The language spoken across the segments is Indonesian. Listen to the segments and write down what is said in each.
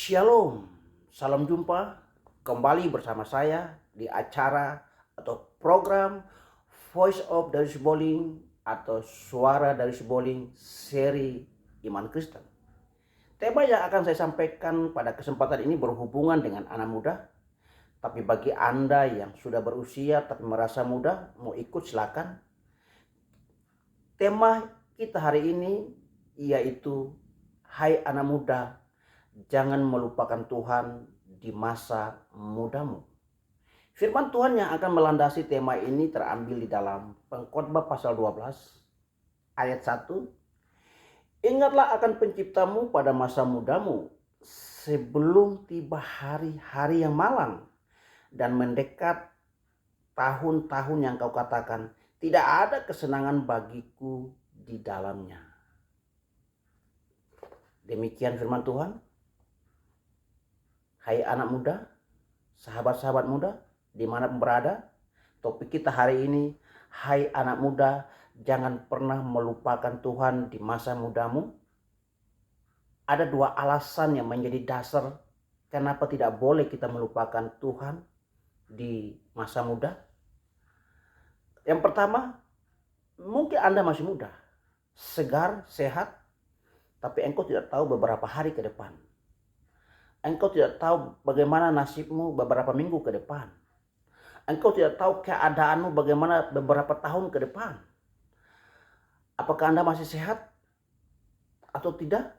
Shalom, salam jumpa kembali bersama saya di acara atau program Voice of dari Sibolling atau Suara dari Sibolling seri Iman Kristen. Tema yang akan saya sampaikan pada kesempatan ini berhubungan dengan anak muda. Tapi bagi Anda yang sudah berusia tapi merasa muda, mau ikut silakan. Tema kita hari ini yaitu Hai anak muda, jangan melupakan Tuhan di masa mudamu. Firman Tuhan yang akan melandasi tema ini terambil di dalam Pengkhotbah pasal 12 ayat 1. Ingatlah akan penciptamu pada masa mudamu, sebelum tiba hari-hari yang malang dan mendekat tahun-tahun yang kau katakan, tidak ada kesenangan bagiku di dalamnya. Demikian firman Tuhan. Hai anak muda, sahabat-sahabat muda, dimanapun berada, topik kita hari ini, hai anak muda, jangan pernah melupakan Tuhan di masa mudamu. Ada dua alasan yang menjadi dasar kenapa tidak boleh kita melupakan Tuhan di masa muda. Yang pertama, mungkin Anda masih muda, segar, sehat, tapi engkau tidak tahu beberapa hari ke depan. Engkau tidak tahu bagaimana nasibmu beberapa minggu ke depan. Engkau tidak tahu keadaanmu bagaimana beberapa tahun ke depan. Apakah Anda masih sehat atau tidak?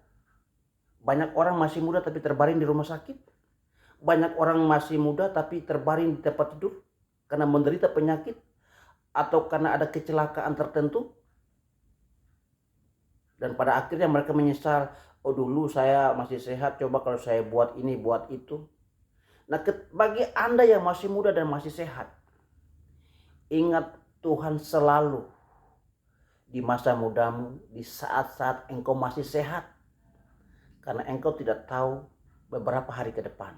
Banyak orang masih muda tapi terbaring di rumah sakit. Banyak orang masih muda tapi terbaring di tempat tidur karena menderita penyakit atau karena ada kecelakaan tertentu. Dan pada akhirnya mereka menyesal, oh dulu saya masih sehat, coba kalau saya buat ini, buat itu. Nah, bagi Anda yang masih muda dan masih sehat, ingat Tuhan selalu di masa mudamu, di saat-saat engkau masih sehat. Karena engkau tidak tahu beberapa hari ke depan.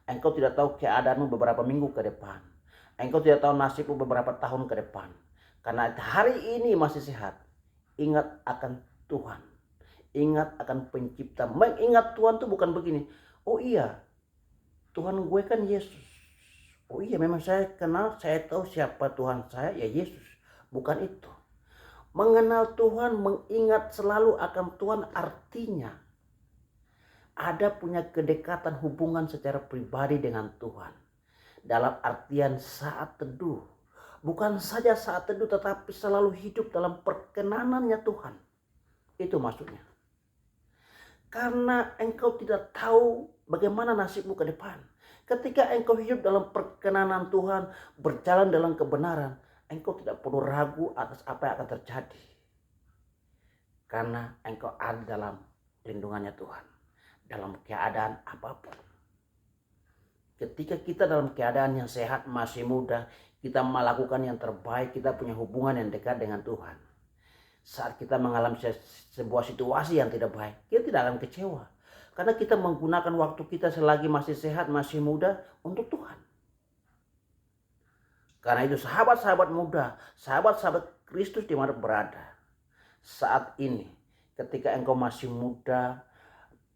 Engkau tidak tahu keadaanmu beberapa minggu ke depan. Engkau tidak tahu nasibmu beberapa tahun ke depan. Karena hari ini masih sehat, ingat akan Tuhan. Ingat akan pencipta. Mengingat Tuhan itu bukan begini. Oh iya, Tuhan gue kan Yesus. Oh iya, memang saya kenal, saya tahu siapa Tuhan saya, ya Yesus. Bukan itu. Mengenal Tuhan, mengingat selalu akan Tuhan artinya ada punya kedekatan hubungan secara pribadi dengan Tuhan. Dalam artian saat teduh. Bukan saja saat teduh, tetapi selalu hidup dalam perkenanannya Tuhan. Itu maksudnya. Karena engkau tidak tahu bagaimana nasibmu ke depan. Ketika engkau hidup dalam perkenanan Tuhan, berjalan dalam kebenaran, engkau tidak perlu ragu atas apa yang akan terjadi. Karena engkau ada dalam lindungannya Tuhan. Dalam keadaan apapun. Ketika kita dalam keadaan yang sehat, masih muda, kita melakukan yang terbaik, kita punya hubungan yang dekat dengan Tuhan. Saat kita mengalami sebuah situasi yang tidak baik, kita tidak akan kecewa. Karena kita menggunakan waktu kita selagi masih sehat, masih muda untuk Tuhan. Karena itu sahabat-sahabat muda, sahabat-sahabat Kristus di mana berada. Saat ini, ketika engkau masih muda,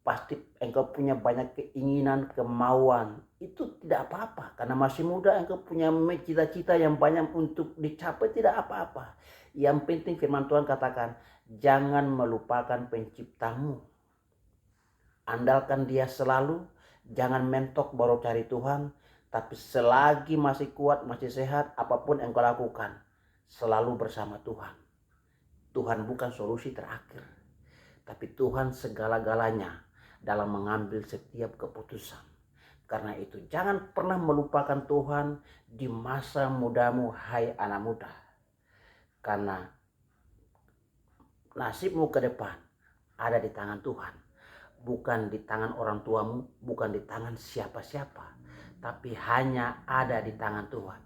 pasti engkau punya banyak keinginan, kemauan. Itu tidak apa-apa. Karena masih muda engkau punya cita-cita yang banyak untuk dicapai, tidak apa-apa. Yang penting firman Tuhan katakan, jangan melupakan penciptamu. Andalkan dia selalu, jangan mentok baru cari Tuhan. Tapi selagi masih kuat, masih sehat, apapun engkau lakukan, selalu bersama Tuhan. Tuhan bukan solusi terakhir. Tapi Tuhan segala-galanya dalam mengambil setiap keputusan. Karena itu jangan pernah melupakan Tuhan di masa mudamu, hai anak muda. Karena nasibmu ke depan ada di tangan Tuhan. Bukan di tangan orang tuamu, bukan di tangan siapa-siapa. Tapi hanya ada di tangan Tuhan.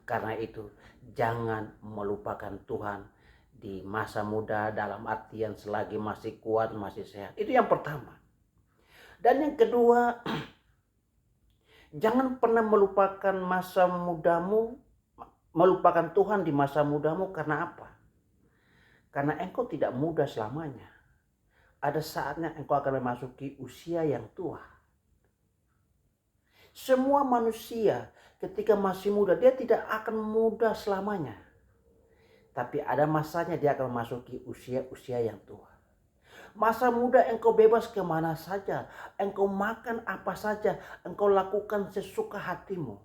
Karena itu jangan melupakan Tuhan di masa muda dalam artian selagi masih kuat, masih sehat. Itu yang pertama. Dan yang kedua, jangan pernah melupakan masa mudamu, melupakan Tuhan di masa mudamu. Karena apa? Karena engkau tidak muda selamanya. Ada saatnya engkau akan memasuki usia yang tua. Semua manusia ketika masih muda, dia tidak akan muda selamanya. Tapi ada masanya dia akan memasuki usia-usia yang tua. Masa muda engkau bebas kemana saja, engkau makan apa saja, engkau lakukan sesuka hatimu.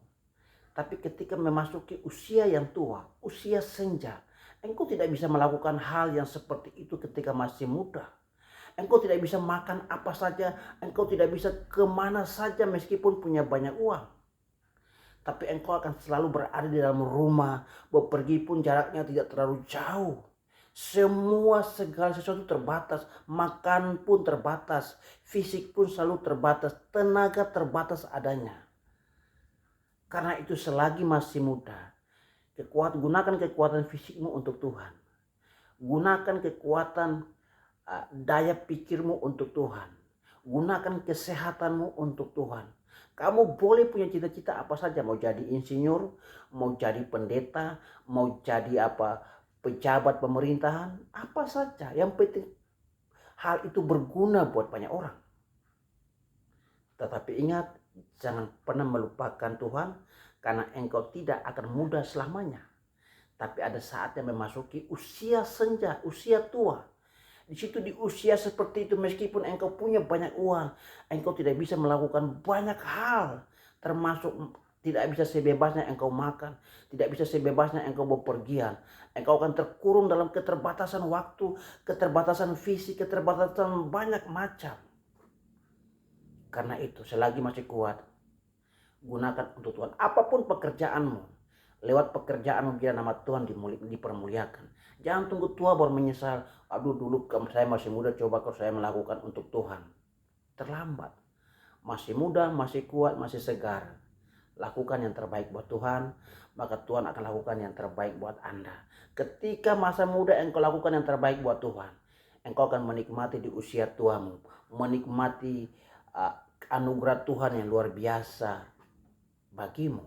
Tapi ketika memasuki usia yang tua, usia senja, engkau tidak bisa melakukan hal yang seperti itu ketika masih muda. Engkau tidak bisa makan apa saja, engkau tidak bisa kemana saja meskipun punya banyak uang. Tapi engkau akan selalu berada di dalam rumah, bepergi pun jaraknya tidak terlalu jauh. Semua segala sesuatu terbatas, makan pun terbatas, fisik pun selalu terbatas, tenaga terbatas adanya. Karena itu selagi masih muda, gunakan kekuatan fisikmu untuk Tuhan. Gunakan kekuatan daya pikirmu untuk Tuhan. Gunakan kesehatanmu untuk Tuhan. Kamu boleh punya cita-cita apa saja, mau jadi insinyur, mau jadi pendeta, mau jadi pejabat pemerintahan, apa saja. Yang penting hal itu berguna buat banyak orang. Tetapi ingat, jangan pernah melupakan Tuhan, karena engkau tidak akan muda selamanya. Tapi ada saatnya memasuki usia senja, usia tua. Di situ di usia seperti itu, meskipun engkau punya banyak uang, engkau tidak bisa melakukan banyak hal, termasuk tidak bisa sebebasnya engkau makan, tidak bisa sebebasnya engkau bepergian. Engkau akan terkurung dalam keterbatasan waktu, keterbatasan fisik, keterbatasan banyak macam. Karena itu selagi masih kuat, gunakan untuk Tuhan. Apapun pekerjaanmu, lewat pekerjaanmu biar nama Tuhan dipermuliakan. Jangan tunggu tua baru menyesal. Aduh, dulu saya masih muda, coba kalau saya melakukan untuk Tuhan. Terlambat. Masih muda, masih kuat, masih segar. Lakukan yang terbaik buat Tuhan, maka Tuhan akan lakukan yang terbaik buat Anda. Ketika masa muda engkau lakukan yang terbaik buat Tuhan, engkau akan menikmati di usia tuamu, menikmati anugerah Tuhan yang luar biasa bagimu.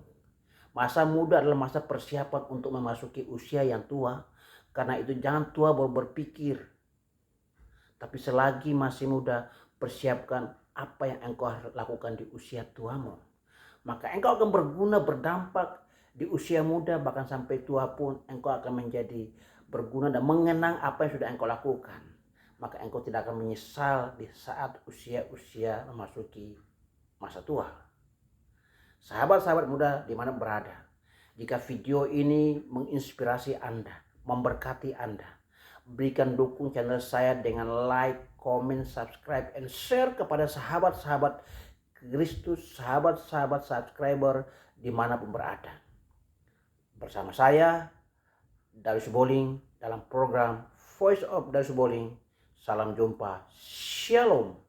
Masa muda adalah masa persiapan untuk memasuki usia yang tua. Karena itu jangan tua baru berpikir. Tapi selagi masih muda, persiapkan apa yang engkau harus lakukan di usia tuamu. Maka engkau akan berguna, berdampak di usia muda, bahkan sampai tua pun engkau akan menjadi berguna dan mengenang apa yang sudah engkau lakukan. Maka engkau tidak akan menyesal di saat usia-usia memasuki masa tua. Sahabat-sahabat muda di mana berada, jika video ini menginspirasi Anda, memberkati Anda, berikan dukung channel saya dengan like, comment, subscribe, and share kepada sahabat-sahabat Kristus, sahabat-sahabat subscriber dimanapun berada. Bersama saya, Darius Boling, dalam program Voice of Darius Boling. Salam jumpa, Shalom.